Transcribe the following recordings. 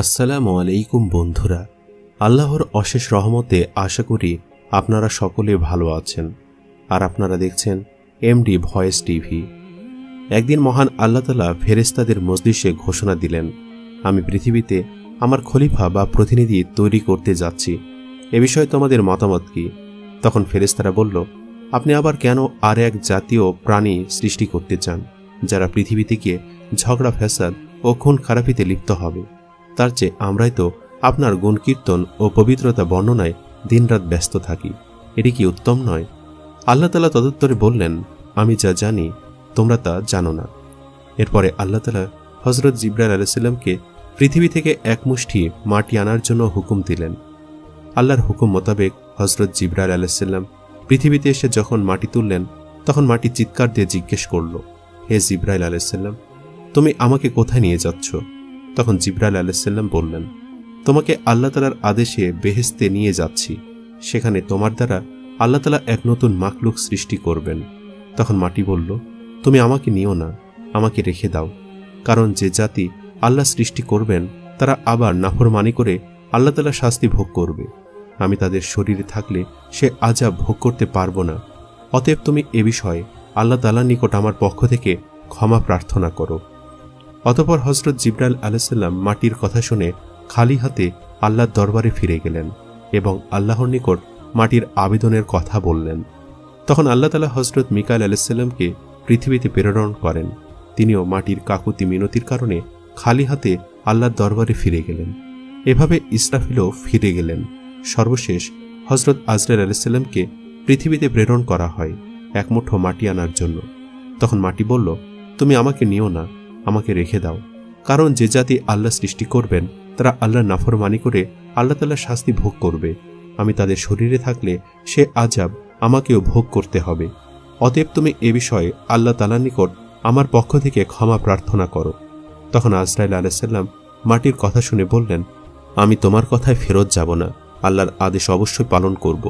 আসসালামু আলাইকুম বন্ধুরা, আল্লাহর অশেষ রহমতে আশা করি আপনারা সকলে ভালো আছেন। আর আপনারা দেখছেন এমডি ভয়েস টিভি। একদিন মহান আল্লাহ তাআলা ফেরেশতাদের মজলিসে ঘোষণা দিলেন, আমি পৃথিবীতে আমার খলিফা বা প্রতিনিধি তৈরি করতে যাচ্ছি, এ বিষয়ে তোমাদের মতামত কি? তখন ফেরেশতারা বলল, আপনি আবার কেন আর এক জাতীয় প্রাণী সৃষ্টি করতে চান যারা পৃথিবী থেকে ঝগড়া ফ্যাসাদ ও খুন খারাপিতে লিপ্ত হবে? তার চেয়ে আমরাই তো আপনার গুণকীর্তন ও পবিত্রতা বর্ণনায় দিনরাত ব্যস্ত থাকি, এটি কি উত্তম নয়? আল্লাহ তাআলা তদুত্তরে বললেন, আমি যা জানি তোমরা তা জানো না। এরপরে আল্লাহ তাআলা হযরত জিবরাইল আলাইহিস সালামকে পৃথিবী থেকে এক মুষ্টি মাটি আনার জন্য হুকুম দিলেন। আল্লাহর হুকুম মোতাবেক হযরত জিবরাইল আলাইহিস সালাম পৃথিবীতে এসে যখন মাটি তুললেন, তখন মাটি চিৎকার দিয়ে জিজ্ঞেস করল, হে জিবরাইল আলাইহিস সালাম, তুমি আমাকে কোথায় নিয়ে যাচ্ছ? তখন জিবরাইল আলাইহিস সালাম বললেন, তোমাকে আল্লাহ তাআলার আদেশে বেহেশতে নিয়ে যাচ্ছি, সেখানে তোমার দ্বারা আল্লাহ তাআলা এক নতুন মাখলুক সৃষ্টি করবেন। তখন মাটি বলল, তুমি আমাকে নিও না, আমাকে রেখে দাও, কারণ যে জাতি আল্লাহ সৃষ্টি করবেন তারা আবার নাফরমানি করে আল্লাহ তাআলা শাস্তি ভোগ করবে। আমি তাদের শরীরে থাকলে সে আযাব ভোগ করতে পারবো না। অতএব তুমি এ বিষয়ে আল্লাহ তাআলার নিকট আমার পক্ষ থেকে ক্ষমা প্রার্থনা করো। অতঃপর হযরত জিবরাইল আলাইহিস সালাম মাটির কথা শুনে খালি হাতে আল্লাহর দরবারে ফিরে গেলেন এবং আল্লাহর নিকট মাটির আবেদনের কথা বললেন। তখন আল্লাহ তাআলা হযরত মিকাইল আলাইহিস সালামকে পৃথিবীতে প্রেরণ করেন। তিনিও মাটির কাকুতি মিনতির কারণে খালি হাতে আল্লাহর দরবারে ফিরে গেলেন। এভাবে ইসরাফিলও ফিরে গেলেন। সর্বশেষ হযরত আজরাইল আলাইহিস সালামকে পৃথিবীতে প্রেরণ করা হয় এক মুঠো মাটি আনার জন্য। তখন মাটি বলল, তুমি আমাকে নিও না, আমাকে রেখে দাও, কারণ যে জাতি আল্লাহ সৃষ্টি করবেন তারা আল্লাহর নাফরমানি করে আল্লাহ তাআলার শাস্তি ভোগ করবে। আমি তাদের শরীরে থাকলে সে আযাব আমাকেও ভোগ করতে হবে। অতএব তুমি এ বিষয়ে আল্লাহ তাআলার নিকট আমার পক্ষ থেকে ক্ষমা প্রার্থনা করো। তখন আজরাইল আলাইহিস সালাম মাটির কথা শুনে বললেন, আমি তোমার কথায় ফেরত যাব না, আল্লাহর আদেশ অবশ্যই পালন করব।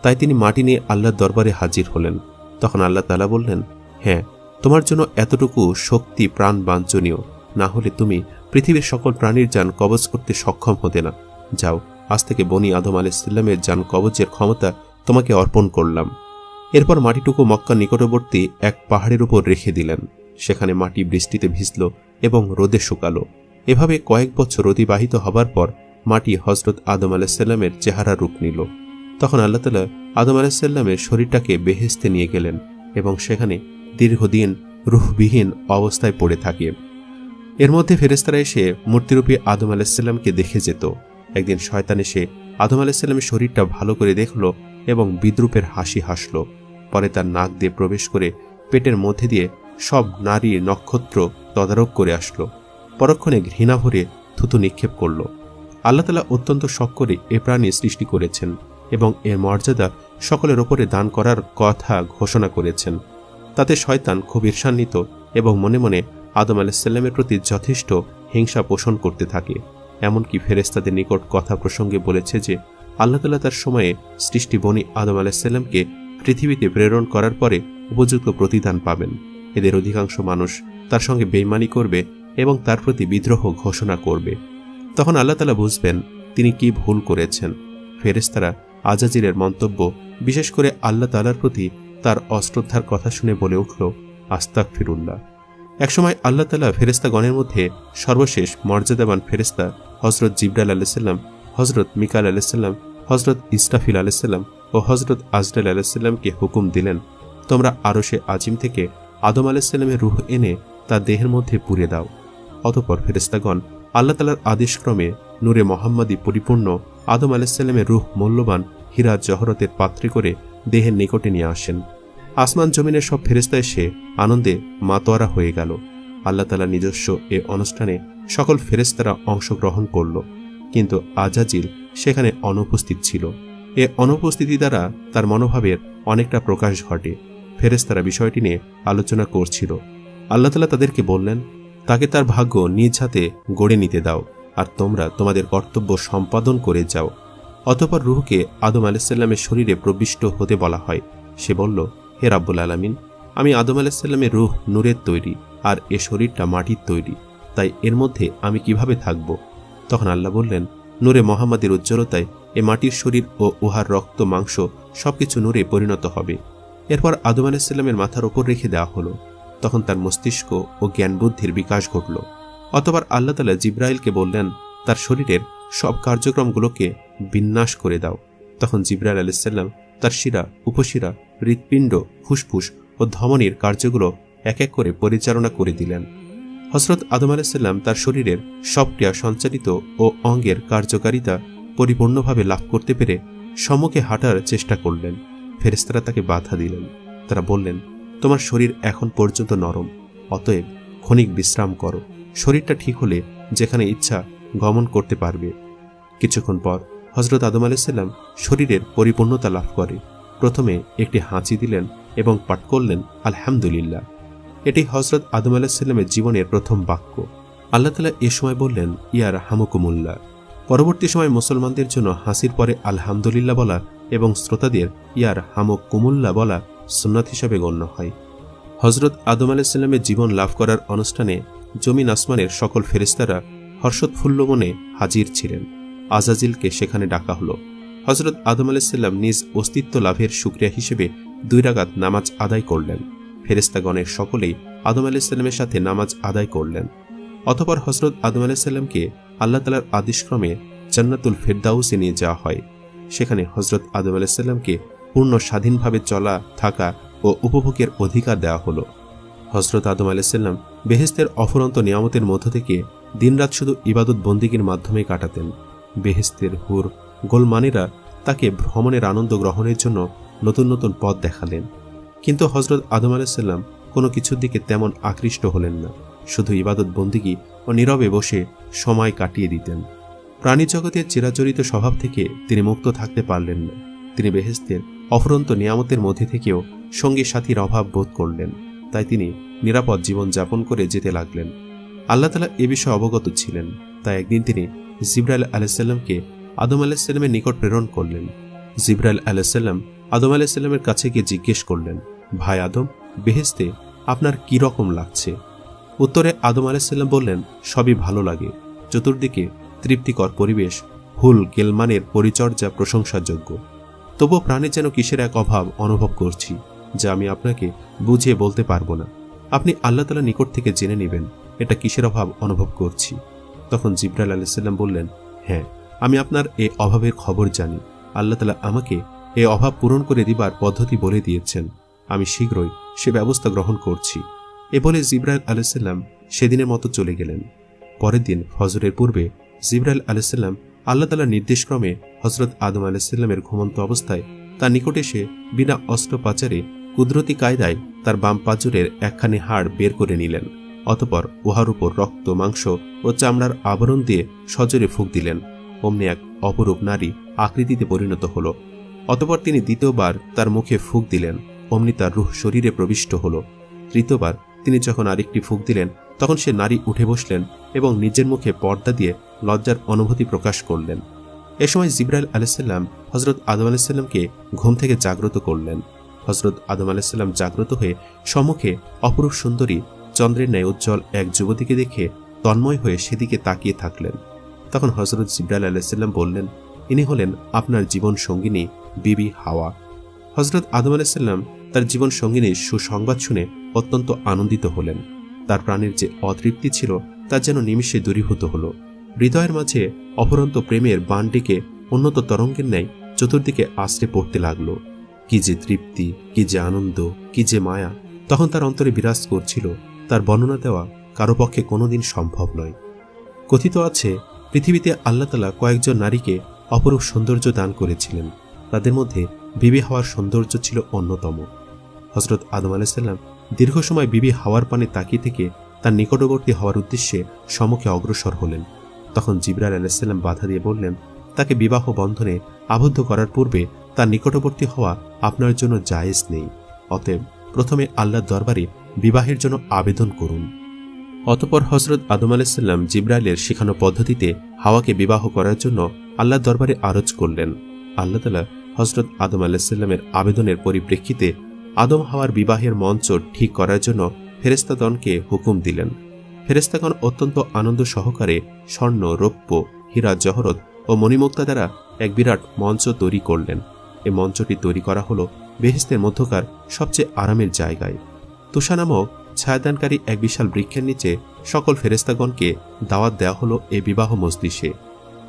তাই তিনি মাটি নিয়ে আল্লাহর দরবারে হাজির হলেন। তখন আল্লাহ তাআলা বললেন, হ্যাঁ, তোমার জন্য এতটুকু শক্তি প্রাণ বাঞ্ছনীয়, না হলে তুমি পৃথিবীর সকল প্রাণীর জান কবজ করতে সক্ষম হতে না। যাও, আজ থেকে বনি আদম আলাইহিস সালামের জান কবজের ক্ষমতা তোমাকে অর্পণ করলাম। এরপর মাটিটুকু মক্কার নিকটবর্তী এক পাহাড়ের উপর রেখে দিলেন। সেখানে মাটি বৃষ্টিতে ভিজল এবং রোদে শুকালো। এভাবে কয়েক বছর অতিবাহিত হবার পর মাটি হযরত আদম আলাইহিস সালামের চেহারা রূপ নিল। তখন আল্লাহ তাআলা আদম আলাইহিস সালামের শরীরটাকে বেহেশতে নিয়ে গেলেন এবং সেখানে দীর্ঘদিন রূহবিহীন অবস্থায় পড়ে থাকে। এর মধ্যে ফেরেশতারা এসে মূর্তিরূপী আদম আলাইহিস সালামকে দেখে যেত। একদিন শয়তান এসে আদম আলাইহিস সালামের শরীরটা ভালো করে দেখল এবং বিদ্রূপের হাসি হাসল। পরে তার নাক দিয়ে প্রবেশ করে পেটের মধ্যে দিয়ে সব নারী নক্ষত্র তদারক করে আসলো। পরক্ষণে ঘৃণা ভরে থুতু নিক্ষেপ করল। আল্লাহ তাআলা অত্যন্ত শখ করে এ প্রাণী সৃষ্টি করেছেন এবং এর মর্যাদা সকলের ওপরে দান করার কথা ঘোষণা করেছেন। তাতে শয়তান খুব ঈর্ষান্বিত এবং মনে মনে আদম আলাইহিস সালামের প্রতি যথেষ্ট হিংসা পোষণ করতে থাকে। এমনকি ফেরেশতাদের নিকট কথা প্রসঙ্গে বলেছে যে আল্লাহ তাআলা তার সময়ে সৃষ্টি বনি আদম আলাইহিস সালামকে পৃথিবীতে প্রেরণ করার পরে উপযুক্ত প্রতিদান পাবেন। এদের অধিকাংশ মানুষ তার সঙ্গে বেঈমানি করবে এবং তার প্রতি বিদ্রোহ ঘোষণা করবে। তখন আল্লাহ তাআলা বুঝবেন তিনি কি ভুল করেছেন। ফেরেশতারা আজাজিলের মন্তব্য, বিশেষ করে আল্লাহ তাআলার প্রতি তার অশ্রদ্ধার কথা শুনে বলে উঠল, আস্তাগফিরুল্লাহ। একসময় আল্লাহ তাআলা ফেরেশতাগণের মধ্যে সর্বশেষ মর্যাদাবান ফেরেশতা হযরত জিবরাইল আলাইহিস সালাম, হযরত মিকাইল আলাইহিস সালাম, হযরত ইসরাফিল আলাইহিস সালাম ও হযরত আজরাইল আলাইহিস সালামকে হুকুম দিলেন, তোমরা আরশে আজিম থেকে আদম আলাইহিস সালামের রূহ এনে তার দেহের মধ্যে পুরে দাও। অতঃপর ফেরেশতাগণ আল্লাহ তাআলার আদেশক্রমে নূরে মুহাম্মাদি পরিপূর্ণ আদম আলাইহিস সালামের রূহ মূল্যবান হীরা জহরতের পাত্রে করে দেহের নিকটে নিয়ে আসেন। আসমান জমিনের সব ফেরেশতা এসে আনন্দে মাতোয়ারা হয়ে গেল। আল্লাহ তাআলার নিজস্ব এ অনুষ্ঠানে সকল ফেরেশতারা অংশগ্রহণ করল, কিন্তু আজাজিল সেখানে অনুপস্থিত ছিল। এ অনুপস্থিতি দ্বারা তার মনোভাবের অনেকটা প্রকাশ ঘটে। ফেরেশতারা বিষয়টি নিয়ে আলোচনা করছিল। আল্লাহ তাআলা তাদেরকে বললেন, তাকে তার ভাগ্য নিজ হাতে গড়ে নিতে দাও, আর তোমরা তোমাদের কর্তব্য সম্পাদন করে যাও। অতঃপর রূহকে আদম আলাইহিস সালামের শরীরে প্রবিষ্ট হতে বলা হয়। সে বলল, হে রাব্বুল আলামিন, আমি আদম আলাইহিস সালামের রূহ নূরের তৈরি আর এ শরীরটা মাটির তৈরি, তাই এর মধ্যে আমি কিভাবে থাকব? তখন আল্লাহ বললেন, নূরে মোহাম্মদের উজ্জ্বলতায় এ মাটির শরীর ও উহার রক্ত মাংস সবকিছু নূরে পরিণত হবে। এরপর আদম আলাইহিসসালামের মাথার ওপর রেখে দেওয়া হলো। তখন তার মস্তিষ্ক ও জ্ঞান বুদ্ধির বিকাশ ঘটল। অতঃপর আল্লাহ তাআলা জিব্রাইলকে বললেন, তার শরীরের সব কার্যক্রমগুলোকে বিন্যাস করে দাও। তখন জিব্রাইল আলাইহিসসালাম তার শিরা, উপশিরা, হৃৎপিণ্ড, ফুসফুস ও ধমনীর কার্যগুলো এক এক করে পরিচালনা করে দিলেন। হযরত আদম আলাইহিসসালাম তার শরীরের সব ক্রিয়া সঞ্চালিত ও অঙ্গের কার্যকারিতা পরিপূর্ণভাবে লাভ করতে পেরে সম্মুখে হাঁটার চেষ্টা করলেন। ফেরেশতারা তাকে বাধা দিলেন। তারা বললেন, তোমার শরীর এখন পর্যন্ত নরম, অতএব ক্ষণিক বিশ্রাম করো। শরীরটা ঠিক হলে যেখানে ইচ্ছা গমন করতে পারবে। কিছুক্ষণ পর হযরত আদম আলাইহিসসালাম শরীরের পরিপূর্ণতা লাভ করে প্রথমে একটি হাঁচি দিলেন এবং পাঠ করলেন আলহামদুলিল্লাহ। এটি হযরত আদম আলাইহিসসালামের জীবনের প্রথম বাক্য। আল্লাহ তাআলা এ সময় বললেন, ইয়া রাহমাকুমুল্লাহ। পরবর্তী সময় মুসলমানদের জন্য হাসির পরে আলহামদুলিল্লাহ বলা এবং শ্রোতাদের ইয়া রাহমাকুমুল্লাহ বলা সুন্নাত হিসাবে গণ্য হয়। হযরত আদম আলাইহিসসালামের জীবন লাভ করার অনুষ্ঠানে জমিন আসমানের সকল ফেরেশতারা হর্ষোৎফুল্ল মনে হাজির ছিলেন। আজাজিলকে সেখানে ডাকা হলো। হযরত আদম আলাইহিসসালাম নিজ অস্তিত্ব লাভের শুকরিয়া হিসেবে 2 রাকাত নামাজ আদায় করলেন। ফেরেশতাগণের সকলেই আদম আলাইহিসসালামের সাথে নামাজ আদায় করলেন। অতঃপর হযরত আদম আলাইহিসসালামকে আল্লাহ তাআলার আদেশক্রমে জান্নাতুল ফেরদাউসে নিয়ে যাওয়া হয়। সেখানে হযরত আদম আলাইহিসসালামকে পূর্ণ স্বাধীনভাবে চলা, থাকা ও উপভোগের অধিকার দেওয়া হলো। হযরত আদম আলাইহিসসালাম বেহেশতের অফুরন্ত নিয়ামতের মধ্য থেকে দিনরাত শুধু ইবাদত বন্দিগির মাধ্যমে কাটাতেন। বেহেশতের হুর গোলমানেরা তাকে ভ্রমণের আনন্দ গ্রহণের জন্য নতুন নতুন পথ দেখালেন। কিন্তু হযরত আদম আলাইহিসসালাম কোনো কিছুর দিকে তেমন আকৃষ্ট হলেন না। শুধু ইবাদত বন্দিগি ও নীরবে বসে সময় কাটিয়ে দিতেন। প্রাণী জগতের চিরাচরিত স্বভাব থেকে তিনি মুক্ত থাকতে পারলেন না। তিনি বেহেশতের অফুরন্ত নিয়ামতের মধ্যে থেকেও সঙ্গী সাথীর অভাব বোধ করলেন। তাই তিনি নিরাপদ জীবন যাপন করে যেতে লাগলেন। আল্লাহ তাআলা এ বিষয়ে অবগত ছিলেন। তাই একদিন তিনি জিবরাইল আলাইহিসসালামকে আদম আলাইহিসসালামের নিকট প্রেরণ করলেন। জিবরাইল আলাইহিসসালাম আদম আলাইহিসসালামের কাছে গিয়ে জিজ্ঞেস করলেন, ভাই আদম, বেহেশতে আপনার কি রকম লাগছে? উত্তরে আদম আলাইহিসসালাম বললেন, সবই ভালো লাগে। চতুর্দিকে তৃপ্তিকর পরিবেশ, হুল গেলমানের পরিচর্যা প্রশংসাযোগ্য। তবুও প্রাণে যেন কিসের এক অভাব অনুভব করছি, যা আমি আপনাকে বুঝিয়ে বলতে পারবো না। আপনি আল্লাহ তাআলার নিকট থেকে জেনে নেবেন এটা কিসের অভাব অনুভব করছি। তখন জিবরাইল আলাইহিসসালাম বললেন, হ্যাঁ, আমি আপনার এই অভাবের খবর জানি। আল্লাহ তাআলা আমাকে এই অভাব পূরণ করে দিবার পদ্ধতি বলে দিয়েছেন। আমি শীঘ্রই সে ব্যবস্থা গ্রহণ করছি। এ বলে জিবরাইল আলাইহিসসালাম সেদিনের মতো চলে গেলেন। পরের দিন ফজরের পূর্বে জিবরাইল আলাইহিসসালাম আল্লাহ তাআলার নির্দেশক্রমে হযরত আদম আলাইহিসসালামের ঘুমন্ত অবস্থায় তার নিকট এসে বিনা অস্ত্রোপচারে কুদরতি কায়দায় তার বাম পাজরের একখানি হাড় বের করে নিলেন। অতঃপর উহার উপর রক্ত, মাংস ও চামড়ার আবরণ দিয়ে সজোরে ফুঁক দিলেন। অমনি এক অপরূপ নারী আকৃতিতে পরিণত হল। অতঃপর তিনি দ্বিতীয়বার তার মুখে ফুঁক দিলেন। অমনি তার রূহ শরীরে প্রবিষ্ট হল। তৃতীয়বার তিনি যখন আরেকটি ফুঁক দিলেন, তখন সে নারী উঠে বসলেন এবং নিজের মুখে পর্দা দিয়ে লজ্জার অনুভূতি প্রকাশ করলেন। এ সময় জিবরাইল আলাইহিসসালাম হযরত আদম আলাইহিসসালামকে ঘুম থেকে জাগ্রত করলেন। হযরত আদম আলাইহিসসালাম জাগ্রত হয়ে সম্মুখে অপরূপ সুন্দরী, চন্দ্রের ন্যায় উজ্জ্বল এক যুবতীকে দেখে তন্ময় হয়ে সেদিকে তাকিয়ে থাকলেন। তখন হযরত জিবরাইল আলাইহিসসালাম বললেন, ইনি হলেন আপনার জীবন সঙ্গিনী বিবি হাওয়া। হযরত আদম আলাইহিসসালাম তার জীবন সঙ্গিনীর সুসংবাদ শুনে অত্যন্ত আনন্দিত হলেন। তার প্রাণের যে অতৃপ্তি ছিল তা যেন নিমিষে দূরীভূত হল। হৃদয়ের মাঝে অপরন্ত প্রেমের বানটিকে উন্নত তরঙ্গের ন্যায় চতুর্দিকে আশ্রে পড়তে লাগল। কি যে তৃপ্তি, কি যে আনন্দ, কি যে মায়া তখন তার অন্তরে বিরাজ করছিল, তার বর্ণনা দেওয়া কারো পক্ষে কোনোদিন সম্ভব নয়। কথিত আছে, পৃথিবীতে আল্লাহ তাআলা কয়েকজন নারীকে অপরূপ সৌন্দর্য দান করেছিলেন। তাদের মধ্যে বিবি হাওয়ার সৌন্দর্য ছিল অন্যতম। হযরত আদম আলাইহিসসালাম দীর্ঘ সময় বিবি হাওয়ার পানে তাকিয়ে থেকে তার নিকটবর্তী হওয়ার উদ্দেশ্যে সম্মুখে অগ্রসর হলেন। তখন জিবরাইল আলাইহিসসালাম বাধা দিয়ে বললেন, তাকে বিবাহ বন্ধনে আবদ্ধ করার পূর্বে তার নিকটবর্তী হওয়া আপনার জন্য জায়েজ নেই। অতএব প্রথমে আল্লাহর দরবারে বিবাহের জন্য আবেদন করুন। অতঃপর হযরত আদম আলাইহিসসালাম জিবরাইলের শেখানো পদ্ধতিতে হাওয়াকে বিবাহ করার জন্য আল্লাহর দরবারে আরজ করলেন। আল্লাহ তাআলা হযরত আদম আলাইহিসসালামের আবেদনের পরিপ্রেক্ষিতে আদম হাওয়ার বিবাহের মঞ্চ ঠিক করার জন্য ফেরেশতাগণকে হুকুম দিলেন। ফেরেশতাগণ অত্যন্ত আনন্দ সহকারে স্বর্ণ, রৌপ্য হীরা জহরত ও মণিমুক্তা দ্বারা এক বিরাট মঞ্চ তৈরি করলেন। এই মঞ্চটি তৈরি করা হল বেহেশতের মধ্যকার সবচেয়ে আরামের জায়গায়। তুষা নামক ছায়াদানকারী এক বিশাল বৃক্ষের নিচে সকল ফেরেশতাগণকে দাওয়াত দেওয়া হল এই বিবাহ মজলিসে।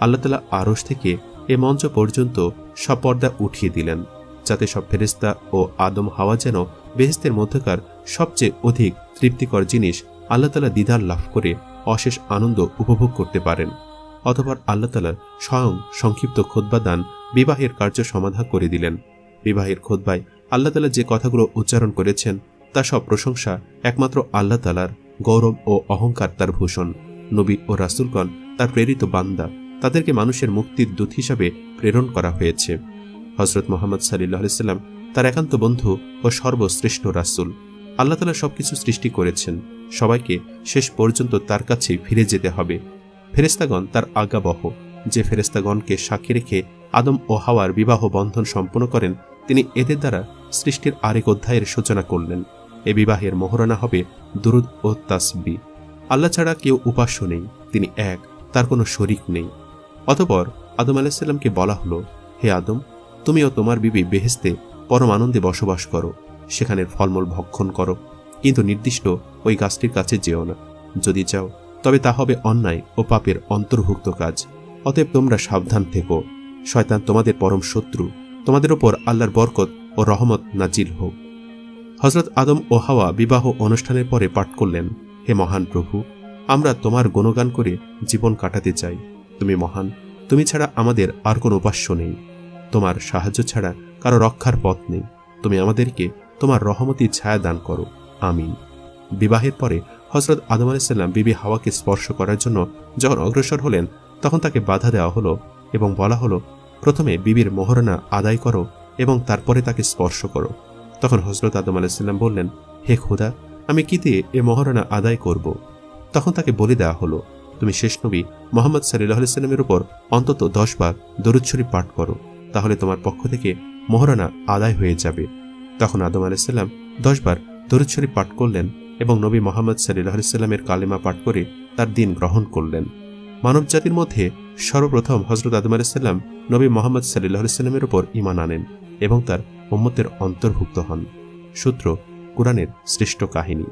আল্লাহ তাআলা আরশ থেকে এ মঞ্চ পর্যন্ত সব পর্দা উঠিয়ে দিলেন, যাতে সব ফেরেশতা ও আদম হাওয়া যেন বেহেশতের মধ্যকার সবচেয়ে অধিক তৃপ্তিকর জিনিস আল্লাহ তাআলা দিদার লাভ করে অশেষ আনন্দ উপভোগ করতে পারেন। অতঃপর আল্লাহ তাআলা স্বয়ং সংক্ষিপ্ত খুতবা দান বিবাহের কার্য সমাধা করে দিলেন। বিবাহের খুতবায় আল্লাহ তাআলা যে কথাগুলো উচ্চারণ করেছেন তা সব প্রশংসা একমাত্র আল্লাহ তাআলার, গৌরব ও অহংকার তার ভূষণ। নবী ও রাসূলগণ তার প্রেরিত বান্দা, তাদেরকে মানুষের মুক্তির দূত হিসাবে প্রেরণ করা হয়েছে। হযরত মুহাম্মদ সাল্লাল্লাহু আলাইহি ওয়াসাল্লাম তার একান্ত বন্ধু ও সর্বশ্রেষ্ঠ রাসূল। আল্লাহ তাআলা সবকিছু সৃষ্টি করেছেন, সবাইকে শেষ পর্যন্ত তার কাছে ফিরে যেতে হবে। ফেরেশতাগণ তার আজ্ঞাবহ। যে ফেরেশতাগণকে সাক্ষী রেখে আদম ও হাওয়ার বিবাহ বন্ধন সম্পন্ন করেন, তিনি এদের দ্বারা সৃষ্টির আরেক অধ্যায়ের সূচনা করলেন। এ বিবাহের মোহরানা হবে দুরুদ ও তাসবিহ। আল্লাহ ছাড়া কেউ উপাস্য নেই, তিনি এক, তার কোনো শরীক নেই। অতঃপর আদম আলাইহিস সালামকে বলা হলো, হে আদম, তুমি ও তোমার বিবি বেহেশতে পরম আনন্দে বসবাস করো, সেখানের ফলমূল ভক্ষণ করো, কিন্তু নির্দিষ্ট ওই গাছটির কাছে যেও না। যদি যাও তবে তা হবে অন্যায় ও পাপের অন্তর্ভুক্ত কাজ। অতএব তোমরা সাবধান থেকো, শয়তান তোমাদের পরম শত্রু। তোমাদের ওপর আল্লাহর বরকত ও রহমত নাজিল হোক। হযরত আদম ও হাওয়া বিবাহ অনুষ্ঠানের পরে পাঠ করলেন, হে মহান প্রভু, আমরা তোমার গুণগান করে জীবন কাটাতে চাই। তুমি মহান, তুমি ছাড়া আমাদের আর কোনো উপাস্য নেই। তোমার সাহায্য ছাড়া কারো রক্ষার পথ নেই। তুমি আমাদেরকে তোমার রহমতের ছায়া দান করো, আমিন। বিবাহের পরে হযরত আদম আলাইহিস সালাম বিবি হাওয়াকে স্পর্শ করার জন্য যখন অগ্রসর হলেন, তখন তাকে বাধা দেওয়া হলো এবং বলা হলো, প্রথমে বিবির মোহরানা আদায় করো এবং তারপরে তাকে স্পর্শ করো। তখন হযরত আদম আলাইহিস সালাম বললেন, হে খোদা, আমি কি দিয়ে এ মোহরানা আদায় করব? তখন তাকে বলে দেওয়া হলো, তুমি শেষ নবী মুহাম্মদ সাল্লাল্লাহু আলাইহি ওয়াসাল্লামের উপর অন্তত 10 বার দরুদ শরীফ পাঠ করো, তাহলে তোমার পক্ষ থেকে মোহরানা আদায় হয়ে যাবে। তখন আদম আলাইহিস সালাম 10 বার দরুদ শরীফ পাঠ করলেন এবং নবী মুহাম্মদ সাল্লাল্লাহু আলাইহি ওয়াসাল্লামের কালেমা পাঠ করে তার দ্বীন গ্রহণ করলেন। মানব জাতির মধ্যে সর্বপ্রথম হযরত আদম আলাইহিস সালাম নবী মুহাম্মদ সাল্লাল্লাহু আলাইহি ওয়াসাল্লামের উপর ঈমান আনেন এবং তার উম্মতের অন্তর্ভুক্ত হন। সূত্র কুরআনের শ্রেষ্ঠ কাহিনী।